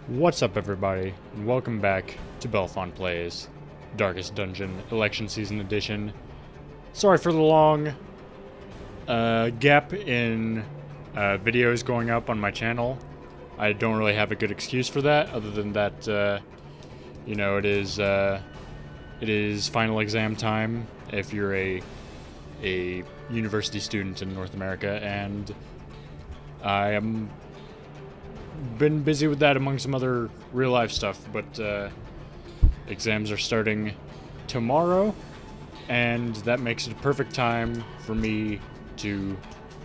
What's up, everybody, and welcome back to Bellaphon Plays Darkest Dungeon Election Season Edition. Sorry for the long gap in videos going up on my channel. I don't really have a good excuse for that, other than that, you know, it is final exam time if you're a university student in North America, and I am been busy with that among some other real life stuff, but exams are starting tomorrow, and that makes it a perfect time for me to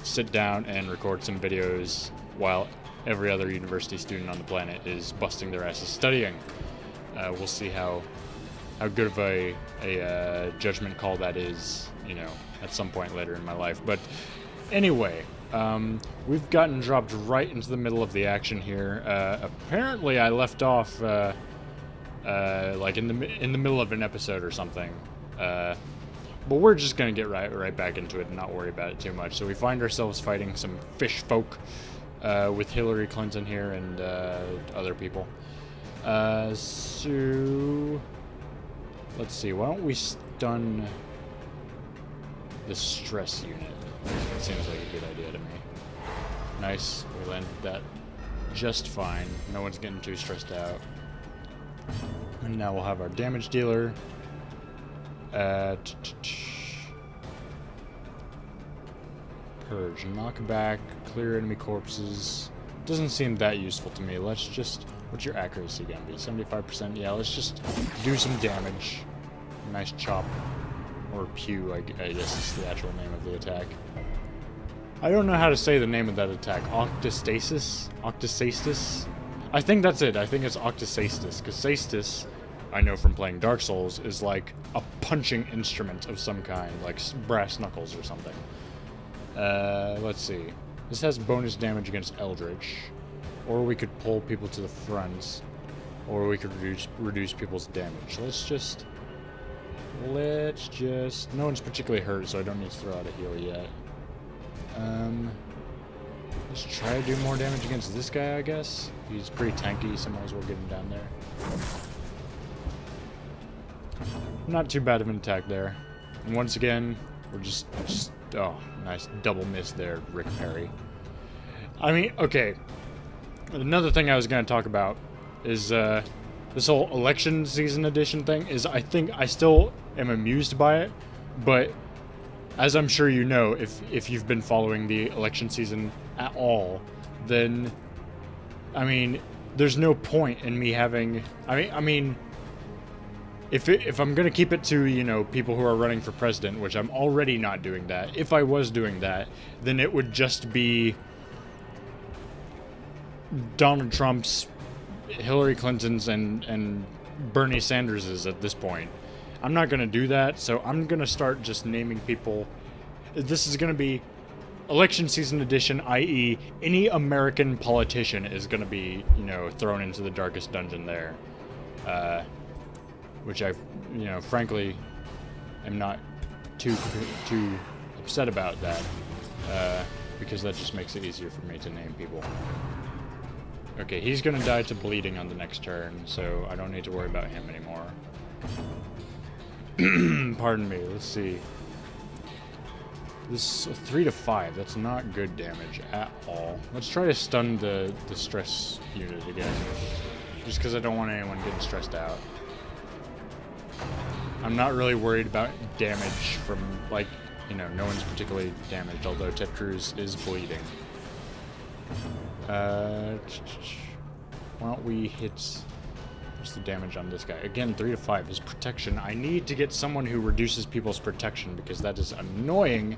sit down and record some videos while every other university student on the planet is busting their asses studying. We'll see how good of a judgment call that is, you know, at some point later in my life. But anyway, we've gotten dropped right into the middle of the action here. Apparently I left off like in the middle of an episode or something. But we're just gonna get right back into it and not worry about it too much. So we find ourselves fighting some fish folk with Hillary Clinton here and other people. So let's see, why don't we stun the stress unit? That seems like a good idea to me. Nice, we landed that just fine. No one's getting too stressed out. And now we'll have our damage dealer. Purge, knockback, clear enemy corpses. Doesn't seem that useful to me. Let's just, what's your accuracy gonna be? 75%? Yeah, let's just do some damage. Nice chop. Or pew, I guess is the actual name of the attack. I don't know how to say the name of that attack. Octastasis? Octasastis? I think that's it. I think it's Octasastis. Because Sastis, I know from playing Dark Souls, is like a punching instrument of some kind. Like brass knuckles or something. Let's see. This has bonus damage against Eldritch. Or we could pull people to the front. Or we could reduce people's damage. Let's just... no one's particularly hurt, so I don't need to throw out a heal yet. Let's try to do more damage against this guy, I guess. He's pretty tanky, so might as well get him down there. Not too bad of an attack there. And once again, we're just oh, nice double miss there, Rick Perry. I mean, okay. Another thing I was going to talk about is, this whole election season edition thing is, I think I still am amused by it, but as I'm sure you know, if you've been following the election season at all, then, I mean, there's no point in me having, I mean, if I'm gonna keep it to, you know, people who are running for president, which I'm already not doing that, if I was doing that, then it would just be Donald Trump's, Hillary Clinton's, and Bernie Sanders's at this point. I'm not going to do that, so I'm going to start just naming people. This is going to be election season edition, i.e. any American politician is going to be, you know, thrown into the darkest dungeon there. Which I, you know, frankly, am not too upset about that, because that just makes it easier for me to name people. Okay, he's gonna die to bleeding on the next turn, so I don't need to worry about him anymore. Pardon me, let's see. This 3 to 5, that's not good damage at all. Let's try to stun the stress unit again. Just because I don't want anyone getting stressed out. I'm not really worried about damage from, like, you know, no one's particularly damaged, although Ted Cruz is bleeding. Why don't we hit... What's the damage on this guy? Again, 3 to 5 is protection. I need to get someone who reduces people's protection because that is annoying.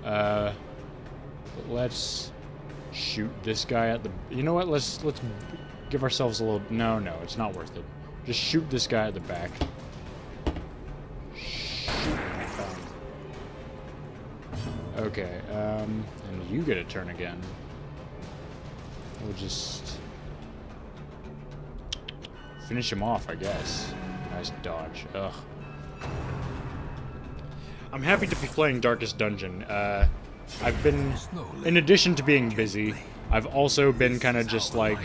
But let's shoot this guy at the... You know what? Let's give ourselves a little... No, it's not worth it. Just shoot this guy at the back. Shoot. Okay, and you get a turn again. We'll just finish him off, I guess. Nice dodge. Ugh. I'm happy to be playing Darkest Dungeon. I've been, in addition to being busy, I've also been kind of just like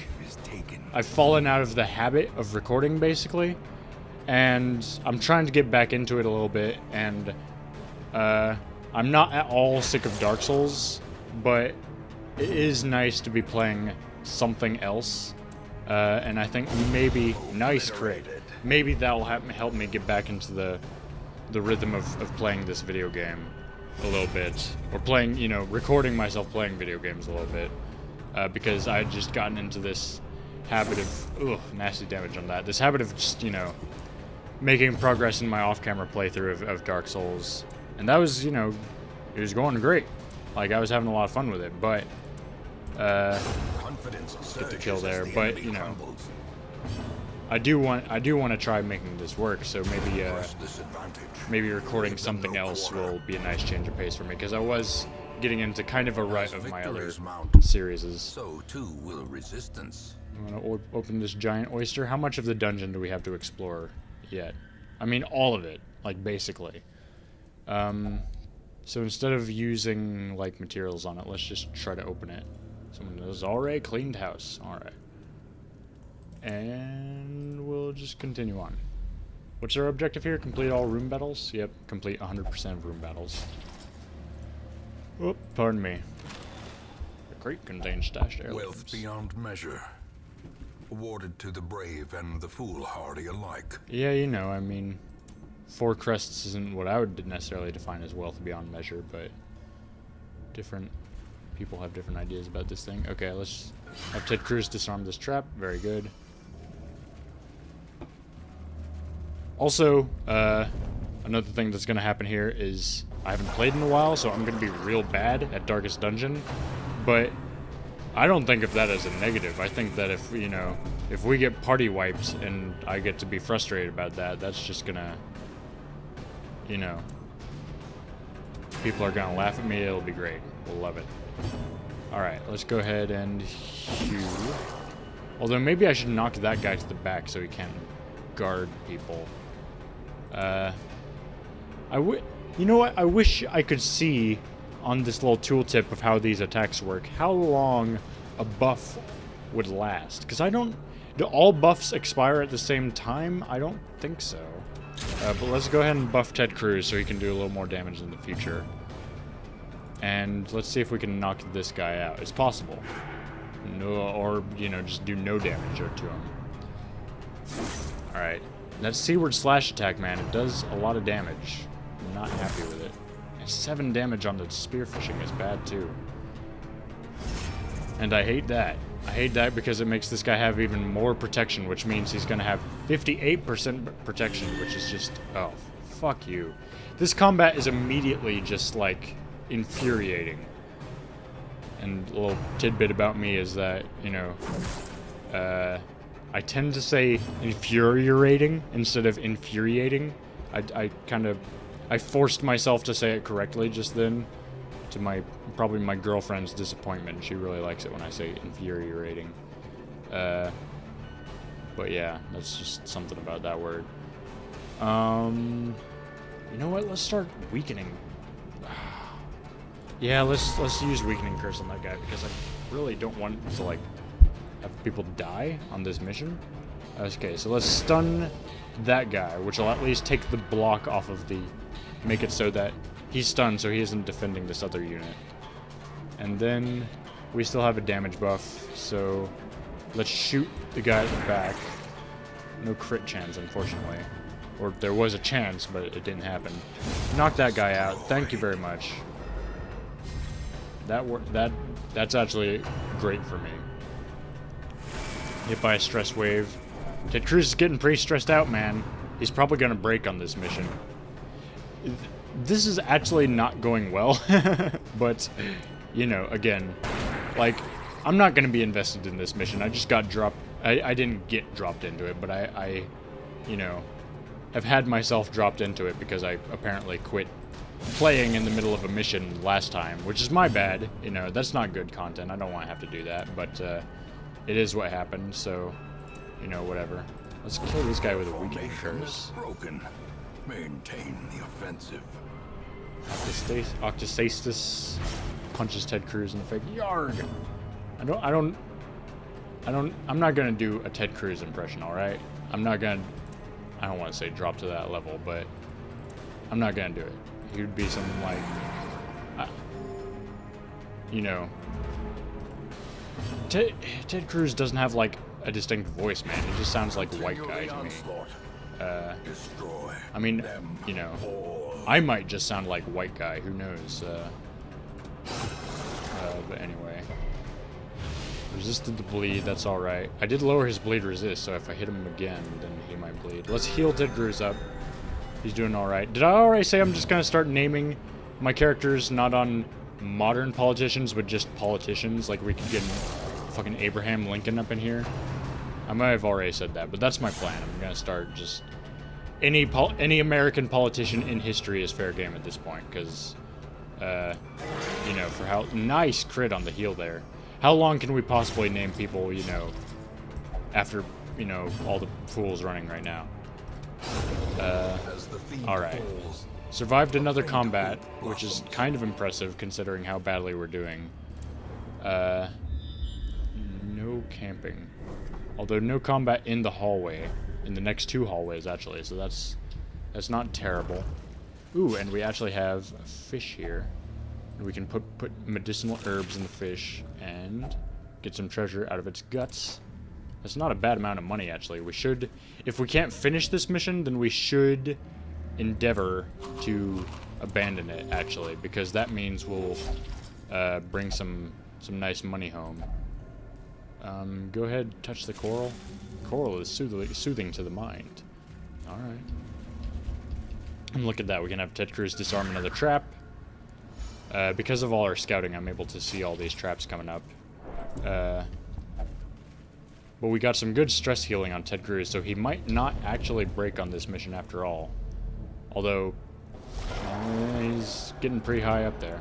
I've fallen out of the habit of recording, basically. And I'm trying to get back into it a little bit, and I'm not at all sick of Dark Souls, but it is nice to be playing something else. And I think maybe, nice crit, maybe that will help me get back into the rhythm of playing this video game a little bit, or playing, you know, recording myself playing video games a little bit, because I had just gotten into this habit of, nasty damage on that, this habit of just, you know, making progress in my off-camera playthrough of Dark Souls, and that was, you know, it was going great. Like, I was having a lot of fun with it, but get the kill there. But, you know, I do want to try making this work. So maybe recording something else will be a nice change of pace for me, because I was getting into kind of a rut of my other series. So too will resistance. I'm gonna open this giant oyster. How much of the dungeon do we have to explore yet? I mean, all of it, like, basically. So instead of using, like, materials on it, let's just try to open it. Someone has already cleaned house. Alright. And we'll just continue on. What's our objective here? Complete all room battles? Yep, complete 100% of room battles. Oh, pardon me. The crate contains stashed heirlooms. Wealth beyond measure. Awarded to the brave and the foolhardy alike. Yeah, you know, I mean, 4 crests isn't what I would necessarily define as wealth beyond measure, but different people have different ideas about this thing. Okay, let's have Ted Cruz disarm this trap. Very good. Also, another thing that's going to happen here is I haven't played in a while, so I'm going to be real bad at Darkest Dungeon, but I don't think of that as a negative. I think that if, you know, if we get party wiped and I get to be frustrated about that, that's just gonna, you know, people are gonna laugh at me. It'll be great. We'll love it. Alright, let's go ahead and hew. Although maybe I should knock that guy to the back so he can't guard people. You know what? I wish I could see on this little tooltip of how these attacks work, how long a buff would last. Because do all buffs expire at the same time? I don't think so. But let's go ahead and buff Ted Cruz so he can do a little more damage in the future. And let's see if we can knock this guy out. It's possible. No, or, you know, just do no damage to him. Alright. That seaward slash attack, man, it does a lot of damage. I'm not happy with it. 7 damage on the spearfishing is bad too. And I hate that. I hate that because it makes this guy have even more protection, which means he's gonna have 58% protection, which is just, oh, fuck you. This combat is immediately just, like, infuriating. And a little tidbit about me is that, you know, I tend to say infuriating instead of infuriating. I forced myself to say it correctly just then, to probably my girlfriend's disappointment. She really likes it when I say infuriating. But yeah, that's just something about that word. You know what? Let's start weakening. Yeah, let's use weakening curse on that guy, because I really don't want to, like, have people die on this mission. Okay, so let's stun that guy, which will at least take the block off of the... make it so that he's stunned, so he isn't defending this other unit. And then we still have a damage buff, so let's shoot the guy at the back. No crit chance, unfortunately. Or there was a chance, but it didn't happen. Knock that guy out. Thank you very much. That's actually great for me. Hit by a stress wave. Ted Cruz is getting pretty stressed out, man. He's probably gonna break on this mission. This is actually not going well, but, you know, again, like, I'm not going to be invested in this mission. I just got dropped. I didn't get dropped into it, but I, you know, have had myself dropped into it because I apparently quit playing in the middle of a mission last time, which is my bad. You know, that's not good content. I don't want to have to do that, but it is what happened, so, you know, whatever. Let's kill this guy with a weakening curse. Broken. Maintain the offensive. Octasastus punches Ted Cruz in the face. Yarg! I don't... I'm not gonna do a Ted Cruz impression, alright? I don't want to say drop to that level, but I'm not gonna do it. He would be something like, you know, Ted Cruz doesn't have like a distinct voice, man. He just sounds like a white guy to me. I mean, you know, I might just sound like white guy. Who knows? But anyway, resisted the bleed. That's all right. I did lower his bleed resist, so if I hit him again, then he might bleed. Let's heal Ted Cruz up. He's doing all right. Did I already say I'm just gonna start naming my characters not on modern politicians, but just politicians? Like we could get fucking Abraham Lincoln up in here. I might have already said that, but that's my plan. I'm gonna start just any American politician in history is fair game at this point, because you know, for how nice crit on the heal there. How long can we possibly name people, you know, after, you know, all the fools running right now? Alright. Survived another combat, which is kind of impressive considering how badly we're doing. No camping. Although no combat in the hallway. In the next 2 hallways, actually, so that's not terrible. Ooh, and we actually have a fish here. And we can put medicinal herbs in the fish and get some treasure out of its guts. That's not a bad amount of money, actually. We should, if we can't finish this mission, then we should endeavor to abandon it, actually, because that means we'll bring some nice money home. Go ahead, touch the coral. Coral is soothing to the mind. Alright. And look at that, we can have Ted Cruz disarm another trap. Because of all our scouting, I'm able to see all these traps coming up. But we got some good stress healing on Ted Cruz, so he might not actually break on this mission after all. Although, he's getting pretty high up there.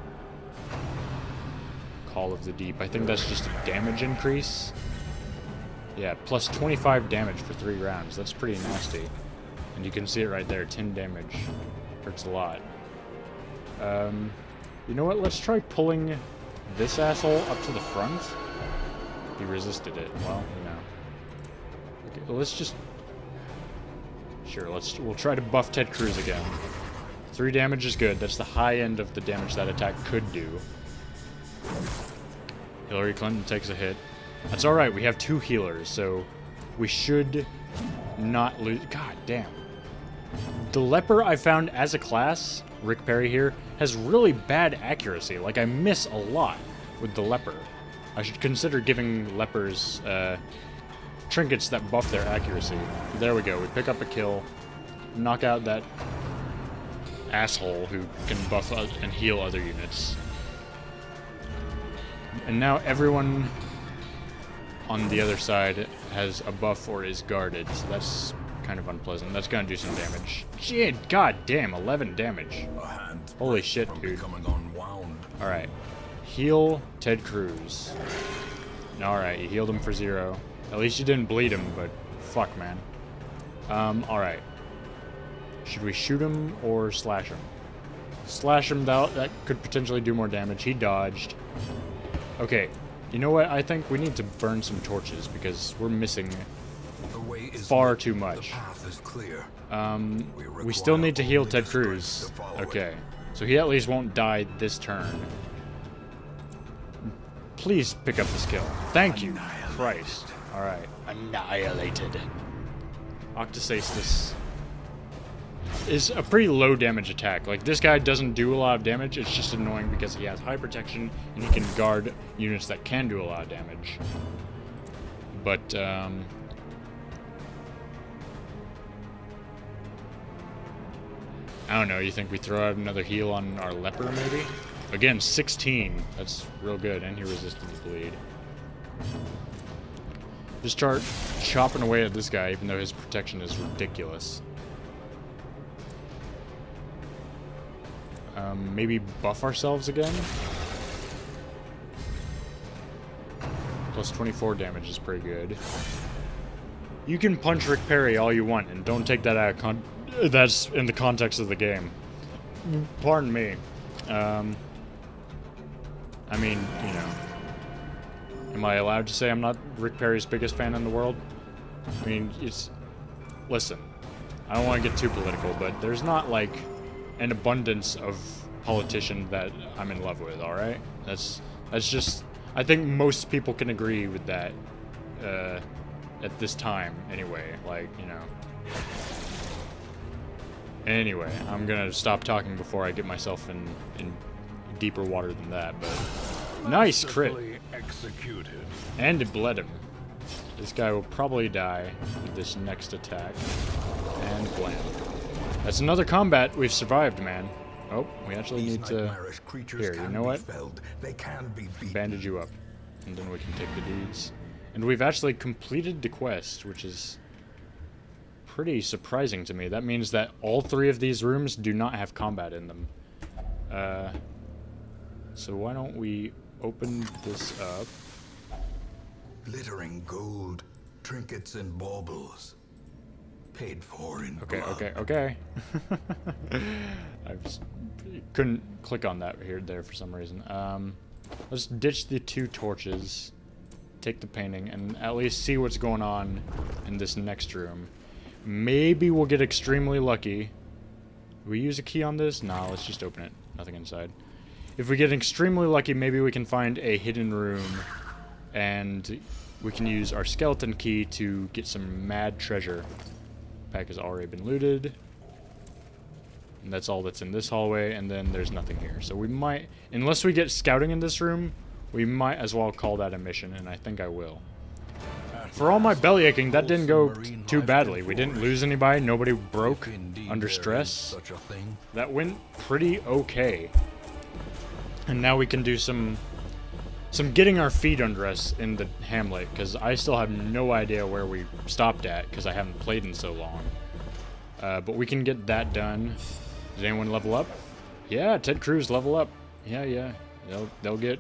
Call of the Deep. I think that's just a damage increase. Yeah, plus 25 damage for 3 rounds. That's pretty nasty. And you can see it right there, 10 damage. Hurts a lot. You know what? Let's try pulling this asshole up to the front. He resisted it. Well, you know. Okay, well, let's just... Sure, we'll try to buff Ted Cruz again. 3 damage is good. That's the high end of the damage that attack could do. Hillary Clinton takes a hit. That's alright, we have 2 healers, so we should not lose... God damn. The leper I found as a class, Rick Perry here, has really bad accuracy. Like, I miss a lot with the leper. I should consider giving lepers trinkets that buff their accuracy. There we go, we pick up a kill, knock out that asshole who can buff and heal other units. And now everyone on the other side has a buff or is guarded, so that's kind of unpleasant. That's gonna do some damage. Shit, god damn, 11 damage. Holy shit, dude. Alright. Heal Ted Cruz. Alright, you healed him for 0. At least you didn't bleed him, but fuck, man. Alright. Should we shoot him or slash him? Slash him, that could potentially do more damage. He dodged. Okay, you know what? I think we need to burn some torches because we're missing far too much. We still need to heal Ted Cruz. Okay, so he at least won't die this turn. Please pick up the skill. Thank you. Christ. Alright. Annihilated. Octosastus is a pretty low damage attack. Like, this guy doesn't do a lot of damage, it's just annoying because he has high protection and he can guard units that can do a lot of damage. But, I don't know, you think we throw out another heal on our leper, maybe? Again, 16. That's real good, and he resisted the bleed. Just start chopping away at this guy, even though his protection is ridiculous. Maybe buff ourselves again? Plus 24 damage is pretty good. You can punch Rick Perry all you want, and don't take that out of that's in the context of the game. Pardon me. I mean, you know. Am I allowed to say I'm not Rick Perry's biggest fan in the world? I mean, listen, I don't want to get too political, but there's not, like, an abundance of politicians that I'm in love with, alright? That's just... I think most people can agree with that, at this time, anyway. Like, you know... Anyway, I'm gonna stop talking before I get myself in deeper water than that, but... Nice crit! Executed. And it bled him. This guy will probably die with this next attack. And blam. That's another combat we've survived, man. Oh, we actually need to... Here, you know what? They can be beaten. Bandage you up. And then we can take the deeds. And we've actually completed the quest, which is pretty surprising to me. That means that all 3 of these rooms do not have combat in them. So why don't we open this up? Glittering gold, trinkets and baubles. Paid for in blood. Okay. I just couldn't click on that there for some reason. Let's ditch the 2 torches, take the painting, and at least see what's going on in this next room. Maybe we'll get extremely lucky. Do we use a key on this? Nah, let's just open it. Nothing inside. If we get extremely lucky, maybe we can find a hidden room, and we can use our skeleton key to get some mad treasure. Pack has already been looted. And that's all that's in this hallway, and then there's nothing here. So we might, unless we get scouting in this room, we might as well call that a mission, and I think I will. For all my belly aching, that didn't go too badly. We didn't lose anybody, nobody broke under stress. That went pretty okay. And now we can do some getting our feet under us in the hamlet, because I still have no idea where we stopped at, because I haven't played in so long. But we can get that done. Did anyone level up? Yeah, Ted Cruz level up. Yeah. They'll get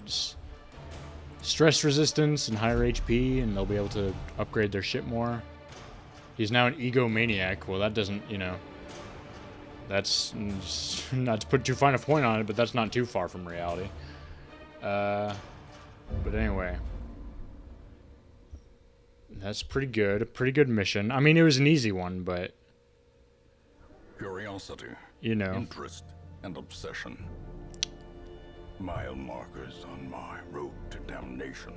stress resistance and higher HP, and they'll be able to upgrade their ship more. He's now an egomaniac. Well, that doesn't, you know... That's... Not to put too fine a point on it, but that's not too far from reality. But anyway. That's pretty good. A pretty good mission. I mean, it was an easy one, but... Curiosity, you know, interest, and obsession. Mile markers on my road to damnation.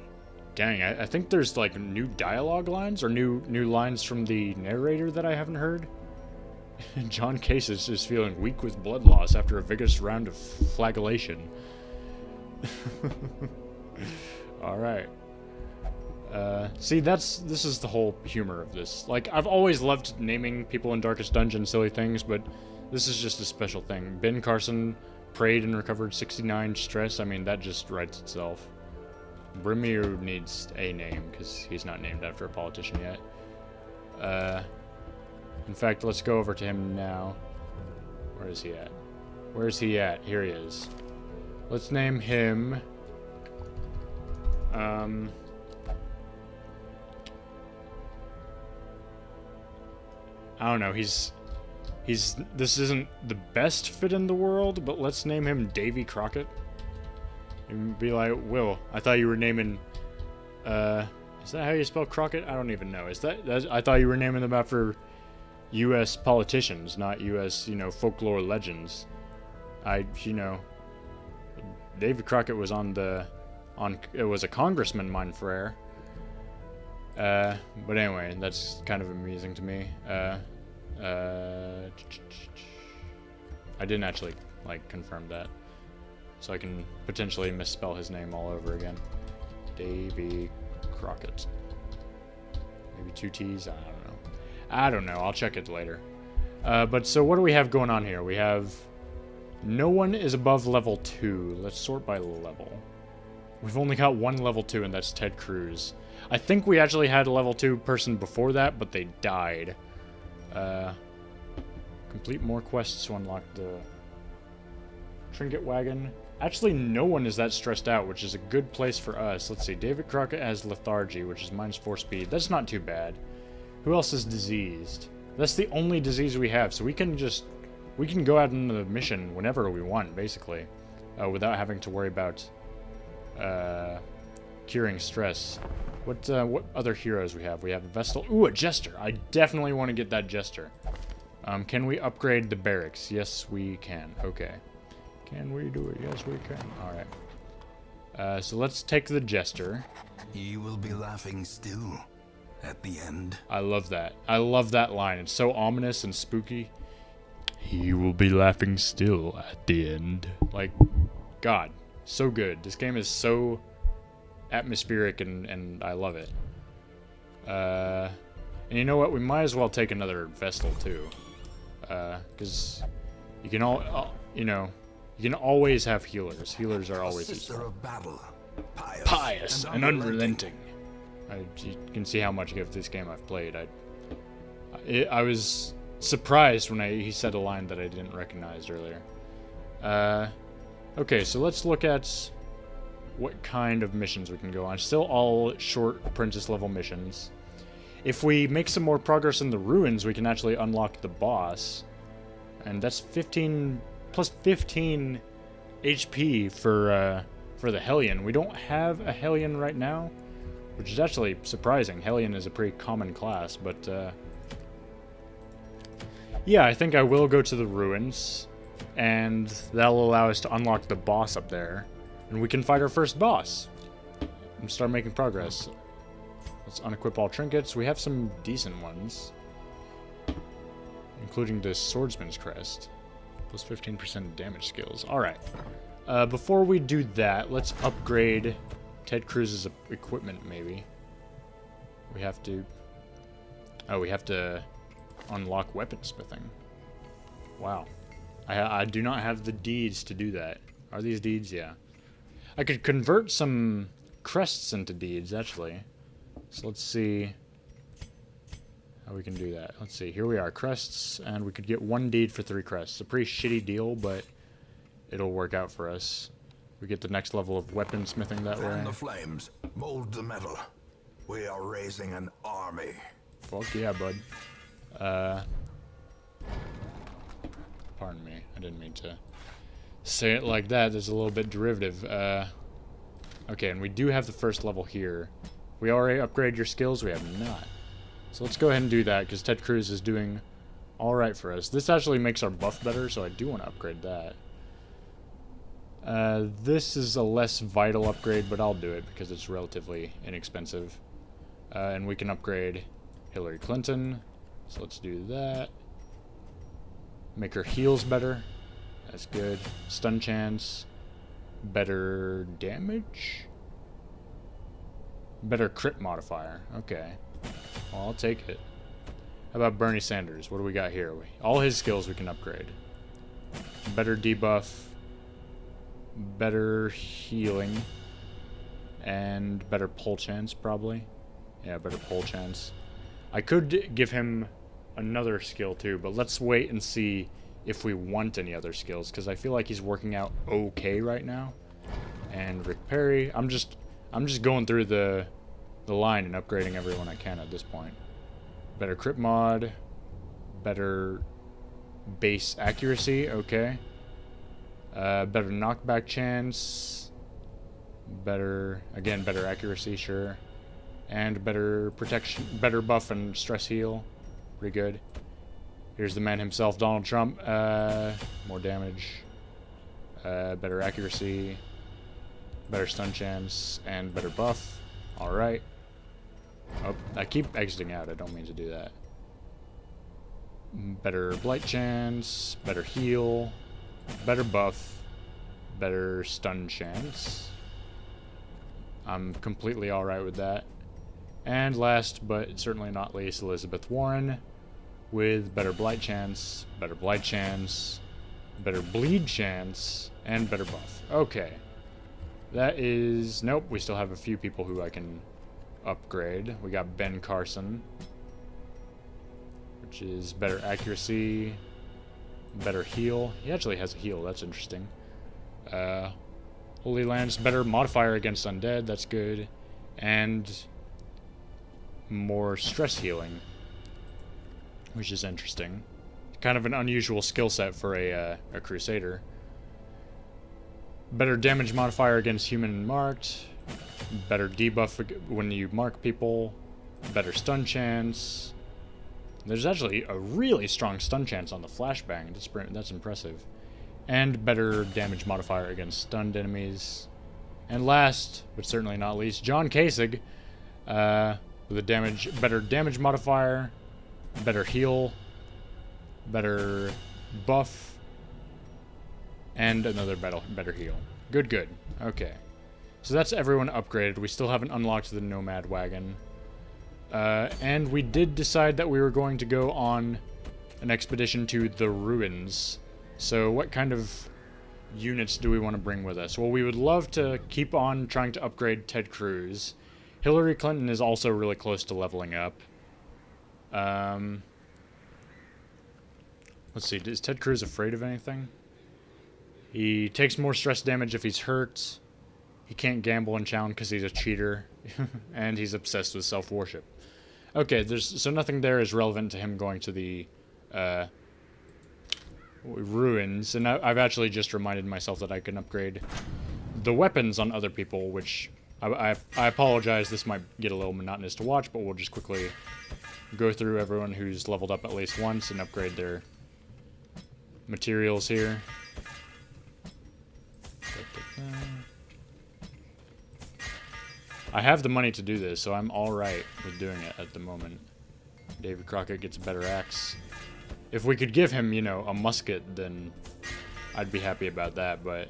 Dang, I think there's like new dialogue lines or new lines from the narrator that I haven't heard. John Case is just feeling weak with blood loss after a vigorous round of flagellation. All right. See, this is the whole humor of this. Like, I've always loved naming people in Darkest Dungeon silly things, but this is just a special thing. Ben Carson prayed and recovered 69 stress. I mean, that just writes itself. Brimir needs a name, because he's not named after a politician yet. In fact, let's go over to him now. Where is he at? Where's he at? Here he is. Let's name him... I don't know, this isn't the best fit in the world, but let's name him Davy Crockett. And be like, Will, I thought you were naming, is that how you spell Crockett? I don't even know. I thought you were naming them after U.S. politicians, not U.S., you know, folklore legends. David Crockett was it was a congressman, mein frere. But anyway, that's kind of amusing to me. I didn't actually, like, confirm that. So I can potentially misspell his name all over again. Davy Crockett. Maybe 2 T's? I don't know. I'll check it later. But so what do we have going on here? We have... No one is above level 2. Let's sort by level. We've only got 1 level 2, and that's Ted Cruz. I think we actually had a level 2 person before that, but they died. Complete more quests to unlock the trinket wagon. Actually, no one is that stressed out, which is a good place for us. Let's see. David Crockett has lethargy, which is -4 speed. That's not too bad. Who else is diseased? That's the only disease we have, so we can go out on the mission whenever we want, basically, without having to worry about Curing stress. What other heroes we have? We have a Vestal. Ooh, a Jester. I definitely want to get that Jester. Can we upgrade the barracks? Yes, we can. Okay. Can we do it? Yes, we can. Alright. So let's take the Jester. You will be laughing still at the end. I love that. I love that line. It's so ominous and spooky. He will be laughing still at the end. Like, God. So good. This game is so atmospheric and I love it. And you know what? We might as well take another Vestal too. Because you can you can always have healers. Healers are always useful. Of battle, Pious and unrelenting. You can see how much of this game I've played. I was surprised when he said a line that I didn't recognize earlier. Okay, so let's look at what kind of missions we can go on. Still all short apprentice level missions. If we make some more progress in the ruins, we can actually unlock the boss. And that's 15 plus 15 HP for the Hellion. We don't have a Hellion right now, which is actually surprising. Hellion is a pretty common class, but yeah, I think I will go to the ruins, and that'll allow us to unlock the boss up there, and we can fight our first boss and start making progress. Let's unequip all trinkets. We have some decent ones, including the Swordsman's Crest. Plus 15% damage skills. Alright. Before we do that, let's upgrade Ted Cruz's equipment, maybe. We have to... Oh, we have to unlock weaponsmithing. Wow. I do not have the deeds to do that. Are these deeds? Yeah. I could convert some crests into deeds, actually. So let's see how we can do that. Let's see. Here we are, crests, and we could get 1 deed for 3 crests. A pretty shitty deal, but it'll work out for us. We get the next level of weaponsmithing that way. Fan the flames, mold the metal. We are raising an army. Fuck yeah, bud. Pardon me. I didn't mean to say it like that. There's a little bit derivative. Okay, and we do have the first level here. We already upgraded your skills? We have not. So let's go ahead and do that, because Ted Cruz is doing alright for us. This actually makes our buff better, so I do want to upgrade that. This is a less vital upgrade, but I'll do it because it's relatively inexpensive. And we can upgrade Hillary Clinton. So let's do that. Make her heals better. That's good. Stun chance. Better damage? Better crit modifier. Okay. Well, I'll take it. How about Bernie Sanders? What do we got here? All his skills we can upgrade. Better debuff. Better healing. And better pull chance, probably. Yeah, better pull chance. I could give him another skill too, but let's wait and see if we want any other skills, because I feel like he's working out okay right now. And Rick Perry, I'm just going through the line and upgrading everyone I can at this point. Better crit mod, better base accuracy, okay. Better knockback chance, better accuracy, sure. And better protection, better buff and stress heal. Pretty good. Here's the man himself, Donald Trump. More damage. Better accuracy. Better stun chance. And better buff. Alright. Oh, I keep exiting out. I don't mean to do that. Better blight chance. Better heal. Better buff. Better stun chance. I'm completely alright with that. And last, but certainly not least, Elizabeth Warren, with better blight chance, better bleed chance, and better buff. Okay. That is... Nope, we still have a few people who I can upgrade. We got Ben Carson, which is better accuracy, better heal. He actually has a heal, that's interesting. Holy Lance, better modifier against undead, that's good. And more stress healing, which is interesting. Kind of an unusual skill set for a crusader. Better damage modifier against human marked. better debuff when you mark people, better stun chance. There's actually a really strong stun chance on the flashbang. That's impressive. And better damage modifier against stunned enemies. And last, but certainly not least, John Kasich, with a better damage modifier, better heal, better buff, and another better heal. Good. Okay. So that's everyone upgraded. We still haven't unlocked the Nomad Wagon. And we did decide that we were going to go on an expedition to the ruins. So what kind of units do we want to bring with us? Well, we would love to keep on trying to upgrade Ted Cruz. Hillary Clinton is also really close to leveling up. Let's see, is Ted Cruz afraid of anything? He takes more stress damage if he's hurt. He can't gamble and challenge because he's a cheater. And he's obsessed with self-worship. Okay, so nothing there is relevant to him going to the ruins. And I've actually just reminded myself that I can upgrade the weapons on other people, which I apologize. This might get a little monotonous to watch, but we'll just quickly go through everyone who's leveled up at least once and upgrade their materials here. I have the money to do this, so I'm alright with doing it at the moment. David Crockett gets a better axe. If we could give him, you know, a musket, then I'd be happy about that, but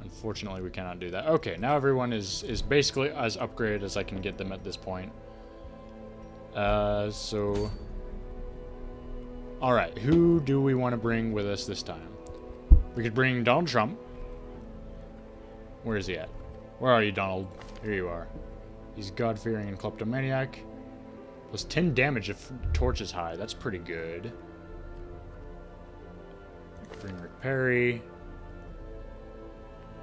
unfortunately we cannot do that. Okay, now everyone is basically as upgraded as I can get them at this point. So... Alright, who do we want to bring with us this time? We could bring Donald Trump. Where is he at? Where are you, Donald? Here you are. He's God-fearing and kleptomaniac. Plus 10 damage if torch is high. That's pretty good. Bring Rick Perry.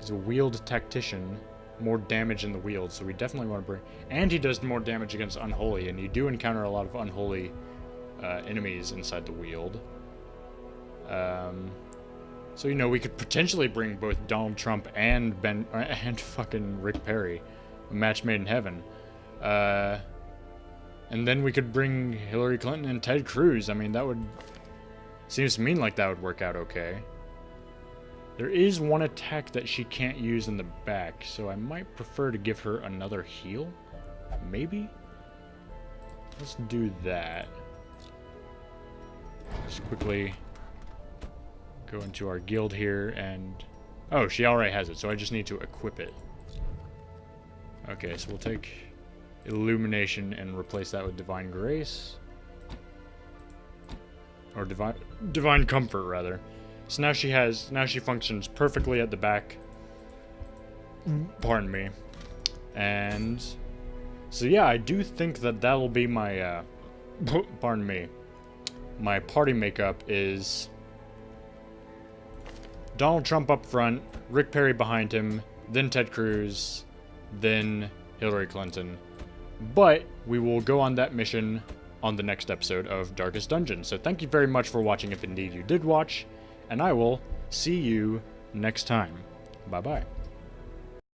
He's a wheeled tactician. More damage in the wield, so we definitely want to bring... And he does more damage against Unholy, and you do encounter a lot of Unholy enemies inside the wield. So, you know, we could potentially bring both Donald Trump and fucking Rick Perry. A match made in heaven. And then we could bring Hillary Clinton and Ted Cruz. I mean, that would... Seems to me like that would work out okay. There is one attack that she can't use in the back, so I might prefer to give her another heal? Maybe? Let's do that. Just quickly go into our guild here and... Oh, she already has it, so I just need to equip it. Okay, so we'll take Illumination and replace that with Divine Grace. Or Divine Comfort, rather. So now she functions perfectly at the back. Pardon me. And... So yeah, I do think that that'll be my, pardon me. My party makeup is... Donald Trump up front, Rick Perry behind him, then Ted Cruz, then Hillary Clinton. But we will go on that mission on the next episode of Darkest Dungeon. So thank you very much for watching if indeed you did watch, and I will see you next time. Bye-bye.